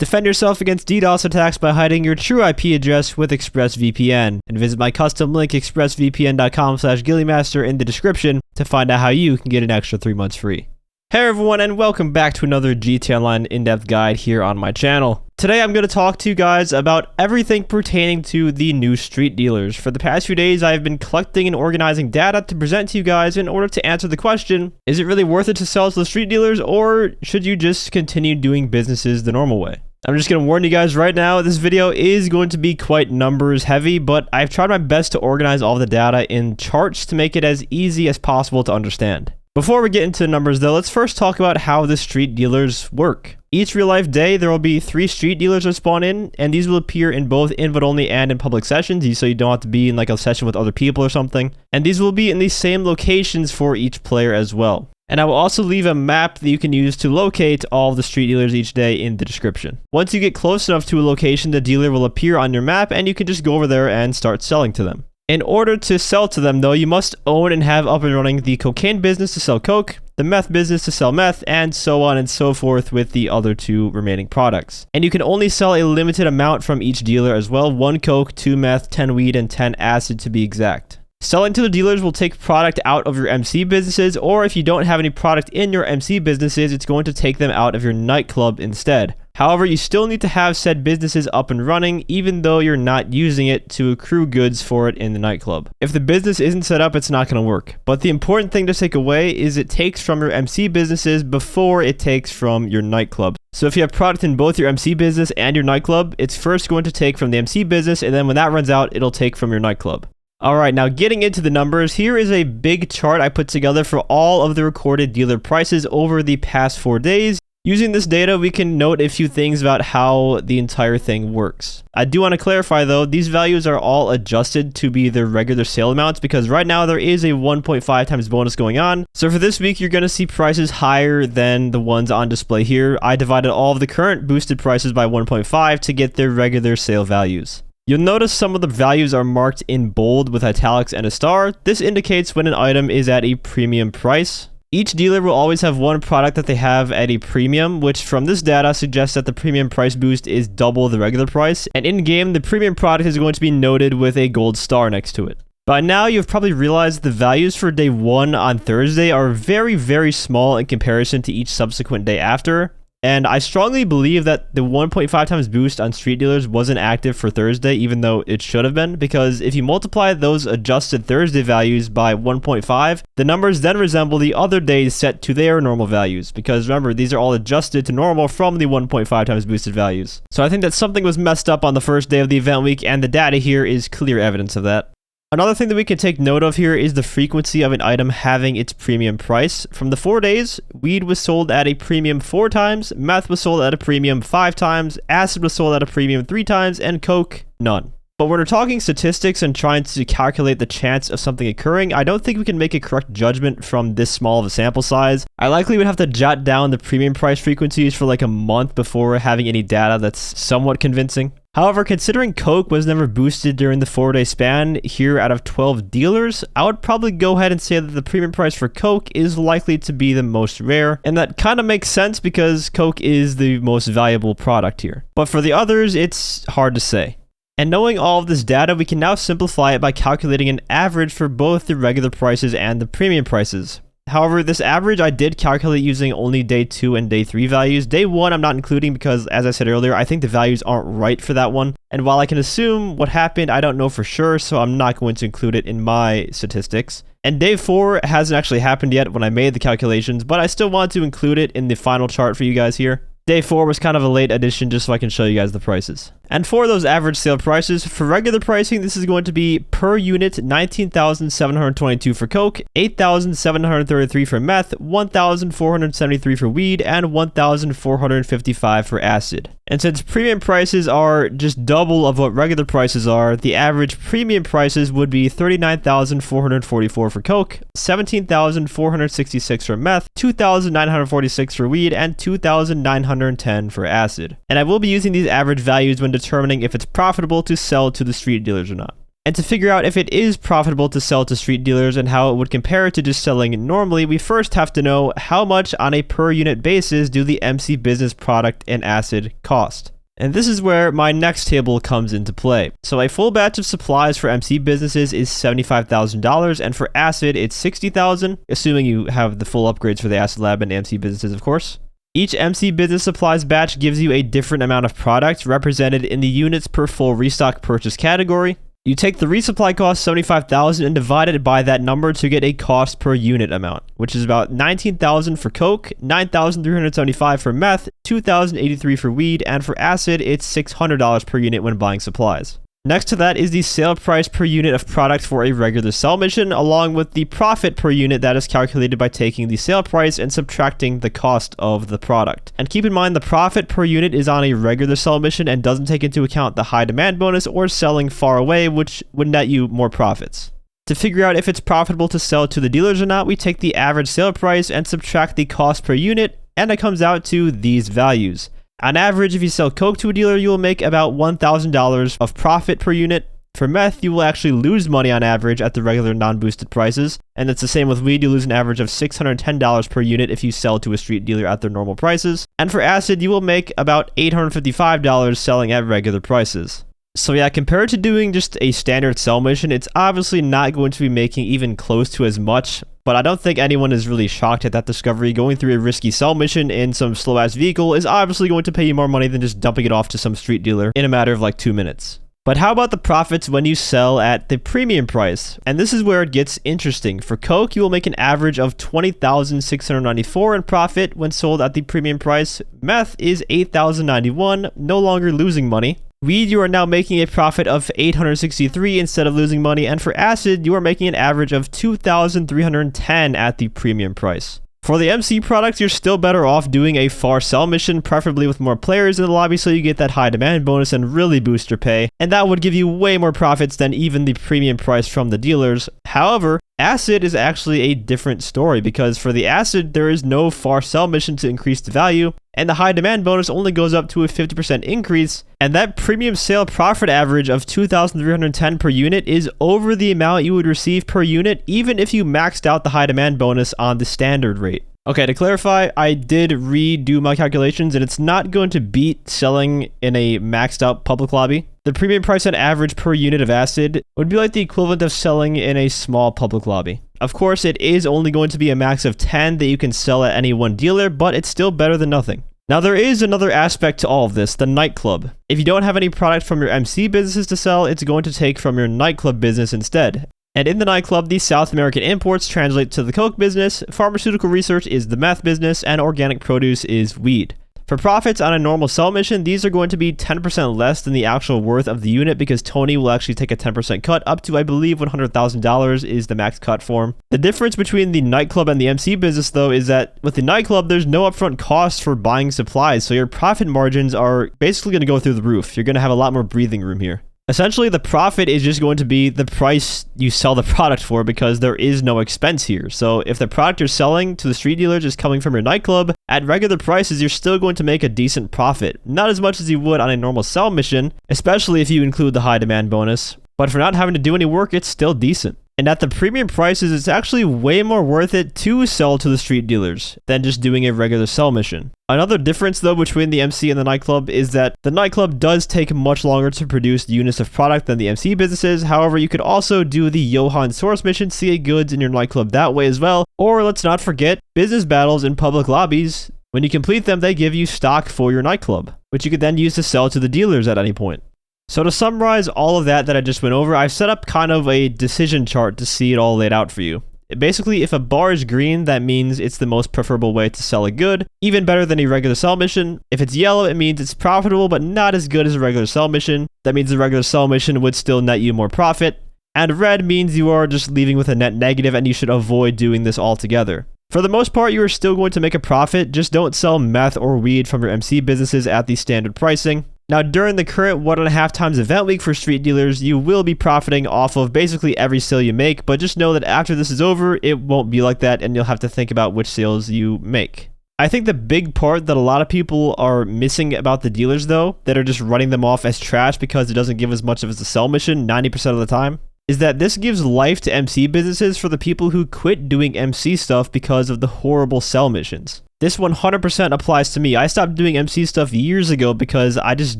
Defend yourself against DDoS attacks by hiding your true IP address with ExpressVPN, and visit my custom link expressvpn.com/ghilliemaster in the description to find out how you can get an extra 3 months free. Hey everyone, and welcome back to another GTA Online in-depth guide here on my channel. Today I'm going to talk to you guys about everything pertaining to the new street dealers. For the past few days I've been collecting and organizing data to present to you guys in order to answer the question, is it really worth it to sell to the street dealers, or should you just continue doing businesses the normal way? I'm just going to warn you guys right now, this video is going to be quite numbers heavy, but I've tried my best to organize all the data in charts to make it as easy as possible to understand. Before we get into the numbers though, let's first talk about how the street dealers work. Each real life day, there will be 3 street dealers that spawn in, and these will appear in both invite only and in public sessions, so you don't have to be in like a session with other people or something. And these will be in the same locations for each player as well. And I will also leave a map that you can use to locate all of the street dealers each day in the description. Once you get close enough to a location, the dealer will appear on your map and you can just go over there and start selling to them. In order to sell to them though, you must own and have up and running the cocaine business to sell coke, the meth business to sell meth, and so on and so forth with the other 2 remaining products. And you can only sell a limited amount from each dealer as well, 1 coke, 2 meth, 10 weed, and 10 acid to be exact. Selling to the dealers will take product out of your MC businesses, or if you don't have any product in your MC businesses, it's going to take them out of your nightclub instead. However, you still need to have said businesses up and running, even though you're not using it to accrue goods for it in the nightclub. If the business isn't set up, it's not going to work. But the important thing to take away is it takes from your MC businesses before it takes from your nightclub. So if you have product in both your MC business and your nightclub, it's first going to take from the MC business, and then when that runs out, it'll take from your nightclub. Alright, now getting into the numbers, here is a big chart I put together for all of the recorded dealer prices over the past 4 days. Using this data, we can note a few things about how the entire thing works. I do want to clarify though, these values are all adjusted to be their regular sale amounts because right now there is a 1.5 times bonus going on. So for this week, you're going to see prices higher than the ones on display here. I divided all of the current boosted prices by 1.5 to get their regular sale values. You'll notice some of the values are marked in bold with italics and a star. This indicates when an item is at a premium price. Each dealer will always have 1 product that they have at a premium, which from this data suggests that the premium price boost is double the regular price. And in game, the premium product is going to be noted with a gold star next to it. By now, you've probably realized the values for day 1 on Thursday are very, very small in comparison to each subsequent day after. And I strongly believe that the 1.5 times boost on street dealers wasn't active for Thursday, even though it should have been, because if you multiply those adjusted Thursday values by 1.5, the numbers then resemble the other days set to their normal values, because remember, these are all adjusted to normal from the 1.5 times boosted values. So I think that something was messed up on the first day of the event week, and the data here is clear evidence of that. Another thing that we can take note of here is the frequency of an item having its premium price. From the 4 days, weed was sold at a premium 4 times, meth was sold at a premium 5 times, acid was sold at a premium 3 times, and coke, none. But when we're talking statistics and trying to calculate the chance of something occurring, I don't think we can make a correct judgment from this small of a sample size. I likely would have to jot down the premium price frequencies for like a month before having any data that's somewhat convincing. However, considering coke was never boosted during the 4-day span here out of 12 dealers, I would probably go ahead and say that the premium price for coke is likely to be the most rare, and that kind of makes sense because coke is the most valuable product here. But for the others, it's hard to say. And knowing all of this data, we can now simplify it by calculating an average for both the regular prices and the premium prices. However, this average I did calculate using only day 2 and day 3 values. Day 1 I'm not including because, as I said earlier, I think the values aren't right for that one. And while I can assume what happened, I don't know for sure, so I'm not going to include it in my statistics. And day 4 hasn't actually happened yet when I made the calculations, but I still want to include it in the final chart for you guys here. Day 4 was kind of a late addition just so I can show you guys the prices. And for those average sale prices, for regular pricing, this is going to be per unit 19,722 for coke, 8,733 for meth, 1,473 for weed, and 1,455 for acid. And since premium prices are just double of what regular prices are, the average premium prices would be 39,444 for coke, 17,466 for meth, 2,946 for weed, and 2,910 for acid. And I will be using these average values when determining if it's profitable to sell to the street dealers or not. And to figure out if it is profitable to sell to street dealers and how it would compare to just selling normally, we first have to know how much on a per unit basis do the MC Business product and Acid cost. And this is where my next table comes into play. So a full batch of supplies for MC businesses is $75,000, and for Acid it's $60,000, assuming you have the full upgrades for the Acid Lab and MC businesses, of course. Each MC Business Supplies batch gives you a different amount of product represented in the units per full restock purchase category. You take the resupply cost, $75,000, and divide it by that number to get a cost per unit amount, which is about $19,000 for coke, $9,375 for meth, $2,083 for weed, and for acid, it's $600 per unit when buying supplies. Next to that is the sale price per unit of product for a regular sell mission, along with the profit per unit that is calculated by taking the sale price and subtracting the cost of the product. And keep in mind, the profit per unit is on a regular sell mission and doesn't take into account the high demand bonus or selling far away, which would net you more profits. To figure out if it's profitable to sell to the dealers or not, we take the average sale price and subtract the cost per unit, and it comes out to these values. On average, if you sell coke to a dealer, you will make about $1,000 of profit per unit. For meth, you will actually lose money on average at the regular non-boosted prices, and it's the same with weed. You lose an average of $610 per unit if you sell to a street dealer at their normal prices. And for acid, you will make about $855 selling at regular prices. So yeah, compared to doing just a standard sell mission, it's obviously not going to be making even close to as much, but I don't think anyone is really shocked at that discovery. Going through a risky sell mission in some slow-ass vehicle is obviously going to pay you more money than just dumping it off to some street dealer in a matter of like 2 minutes. But how about the profits when you sell at the premium price? And this is where it gets interesting. For coke, you will make an average of $20,694 in profit when sold at the premium price. Meth is $8,091, no longer losing money. Weed, you are now making a profit of $863 instead of losing money, and for acid, you are making an average of $2,310 at the premium price. For the MC products, you're still better off doing a far sell mission, preferably with more players in the lobby so you get that high demand bonus and really boost your pay, and that would give you way more profits than even the premium price from the dealers. However, acid is actually a different story, because for the acid, there is no far sell mission to increase the value, and the high demand bonus only goes up to a 50% increase, and that premium sale profit average of $2,310 per unit is over the amount you would receive per unit even if you maxed out the high demand bonus on the standard rate. Okay, to clarify, I did redo my calculations, and it's not going to beat selling in a maxed out public lobby. The premium price on average per unit of acid would be like the equivalent of selling in a small public lobby. Of course, it is only going to be a max of 10 that you can sell at any one dealer, but it's still better than nothing. Now, there is another aspect to all of this, the Nightclub. If you don't have any product from your MC businesses to sell, it's going to take from your Nightclub business instead. And in the Nightclub, the South American imports translate to the coke business, pharmaceutical research is the meth business, and organic produce is weed. For profits on a normal sell mission, these are going to be 10% less than the actual worth of the unit, because Tony will actually take a 10% cut up to, I believe, $100,000 is the max cut form. The difference between the Nightclub and the MC business, though, is that with the Nightclub, there's no upfront cost for buying supplies, so your profit margins are basically going to go through the roof. You're going to have a lot more breathing room here. Essentially, the profit is just going to be the price you sell the product for, because there is no expense here. So if the product you're selling to the street dealers is coming from your Nightclub, at regular prices, you're still going to make a decent profit. Not as much as you would on a normal sell mission, especially if you include the high demand bonus. But for not having to do any work, it's still decent. And at the premium prices, it's actually way more worth it to sell to the street dealers than just doing a regular sell mission. Another difference, though, between the MC and the Nightclub is that the Nightclub does take much longer to produce units of product than the MC businesses. However, you could also do the Johan Source mission, CA goods in your Nightclub that way as well. Or let's not forget business battles in public lobbies. When you complete them, they give you stock for your Nightclub, which you could then use to sell to the dealers at any point. So to summarize all of that I just went over, I've set up kind of a decision chart to see it all laid out for you. Basically, if a bar is green, that means it's the most preferable way to sell a good, even better than a regular sell mission. If it's yellow, it means it's profitable, but not as good as a regular sell mission. That means the regular sell mission would still net you more profit. And red means you are just leaving with a net negative, and you should avoid doing this altogether. For the most part, you are still going to make a profit, just don't sell meth or weed from your MC businesses at the standard pricing. Now, during the current 1.5 times event week for street dealers, you will be profiting off of basically every sale you make, but just know that after this is over, it won't be like that, and you'll have to think about which sales you make. I think the big part that a lot of people are missing about the dealers though, that are just running them off as trash because it doesn't give as much of as a sell mission 90% of the time, is that this gives life to MC businesses for the people who quit doing MC stuff because of the horrible sell missions. This 100% applies to me. I stopped doing MC stuff years ago because I just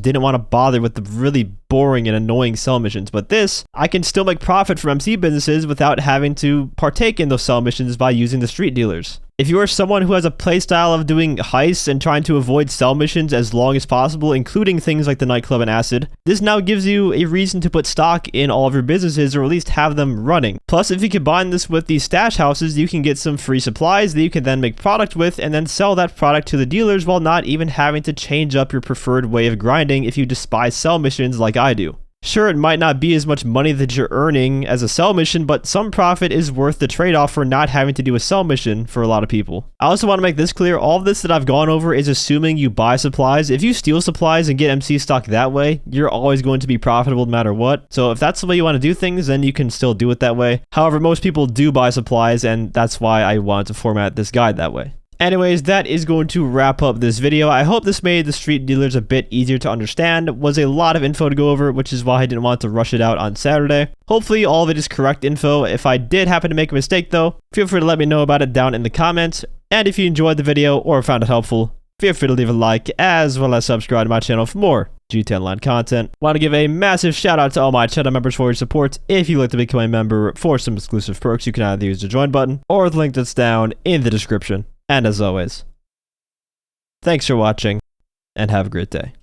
didn't want to bother with the really boring and annoying sell missions. But this, I can still make profit from MC businesses without having to partake in those sell missions by using the street dealers. If you are someone who has a playstyle of doing heists and trying to avoid sell missions as long as possible, including things like the Nightclub and Acid, this now gives you a reason to put stock in all of your businesses, or at least have them running. Plus, if you combine this with these stash houses, you can get some free supplies that you can then make product with and then sell that product to the dealers while not even having to change up your preferred way of grinding if you despise sell missions like I do. Sure, it might not be as much money that you're earning as a sell mission, but some profit is worth the trade-off for not having to do a sell mission for a lot of people. I also want to make this clear, all of this that I've gone over is assuming you buy supplies. If you steal supplies and get MC stock that way, you're always going to be profitable no matter what. So if that's the way you want to do things, then you can still do it that way. However, most people do buy supplies, and that's why I wanted to format this guide that way. Anyways, that is going to wrap up this video. I hope this made the street dealers a bit easier to understand. It was a lot of info to go over, which is why I didn't want to rush it out on Saturday. Hopefully all of it is correct info. If I did happen to make a mistake though, feel free to let me know about it down in the comments. And if you enjoyed the video or found it helpful, feel free to leave a like as well as subscribe to my channel for more GTA Online content. Want to give a massive shout out to all my channel members for your support. If you'd like to become a member for some exclusive perks, you can either use the join button or the link that's down in the description. And as always, thanks for watching, and have a great day.